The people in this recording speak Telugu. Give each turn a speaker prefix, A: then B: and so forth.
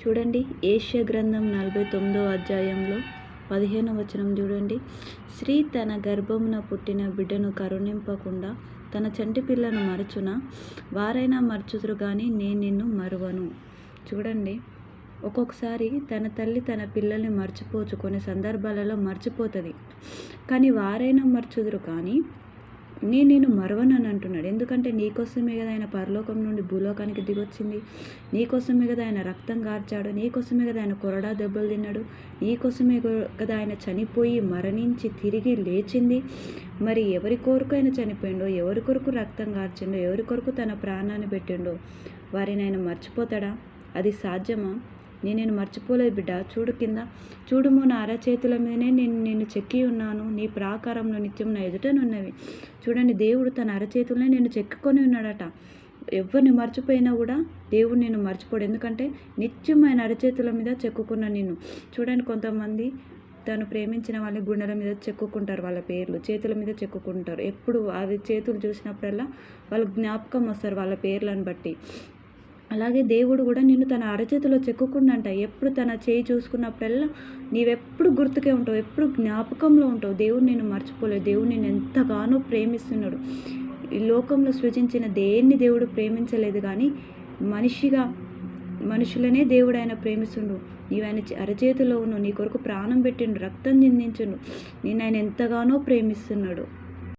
A: చూడండి, ఏషియా గ్రంథం 49వ అధ్యాయంలో 15వ వచనం చూడండి. స్త్రీ తన గర్భమున పుట్టిన బిడ్డను కరుణింపకుండా తన చంటి పిల్లను మరచున, వారైనా మరచుదురు కానీ నేను నిన్ను మరువను. చూడండి, ఒక్కొక్కసారి తన తల్లి తన పిల్లల్ని మర్చిపోవచ్చు, కొన్ని సందర్భాలలో మర్చిపోతుంది. కానీ వారైనా మర్చుదురు కానీ నేను నిన్ను మరవను అని అంటున్నాడు. ఎందుకంటే నీకోసమే కదా ఆయన పరలోకం నుండి భూలోకానికి దిగొచ్చింది, నీకోసమే కదా ఆయన రక్తం కార్చాడు, నీకోసమే కదా ఆయన కొరడా దెబ్బలు తిన్నాడు, నీకోసమే కదా ఆయన చనిపోయి మరణించి తిరిగి లేచింది. మరి ఎవరి కొరకు ఆయన చనిపోయిండో, ఎవరి కొరకు రక్తం కార్చిండో, ఎవరి కొరకు తన ప్రాణాన్ని పెట్టిండో వారిని ఆయన మర్చిపోతాడా? అది సాధ్యమా? నేను మర్చిపోలేదు బిడ్డ, చూడు కింద చూడుము, నా అరచేతుల మీదనే నేను నిన్ను చెక్కి ఉన్నాను, నీ ప్రాకారంలో నిత్యం నా ఎదుటనున్నవి. చూడండి, దేవుడు తన అరచేతులనే నేను చెక్కుకొని ఉన్నాడట. ఎవరిని మర్చిపోయినా కూడా దేవుడు నేను మర్చిపోడు, ఎందుకంటే నిత్యం ఆయన అరచేతుల మీద చెక్కుకున్న నిన్ను. చూడండి, కొంతమంది తను ప్రేమించిన వాళ్ళని గుండెల మీద చెక్కుకుంటారు, వాళ్ళ పేర్లు చేతుల మీద చెక్కుకుంటారు. ఎప్పుడు అవి చేతులు చూసినప్పుడల్లా వాళ్ళ జ్ఞాపకం వస్తారు వాళ్ళ పేర్లను బట్టి. అలాగే దేవుడు కూడా నిన్ను తన అరచేతిలో చెక్కుకుండంట. ఎప్పుడు తన చేయి చూసుకున్నప్పుడల్లా నీవెప్పుడు గుర్తుకే ఉంటావు, ఎప్పుడు జ్ఞాపకంలో ఉంటావు. దేవుడు నిన్ను మర్చిపోలేదు, దేవుడు నిన్ను ఎంతగానో ప్రేమిస్తున్నాడు. ఈ లోకంలో సృజించిన దేన్ని దేవుడు ప్రేమించలేదు, కానీ మనుషులనే దేవుడు ఆయన ప్రేమిస్తుండు. నీవు ఆయన అరచేతిలో ఉన్నావు, నీ కొరకు ప్రాణం పెట్టిండు, రక్తం చిందించుండు, నేను ఆయన ఎంతగానో ప్రేమిస్తున్నాడు.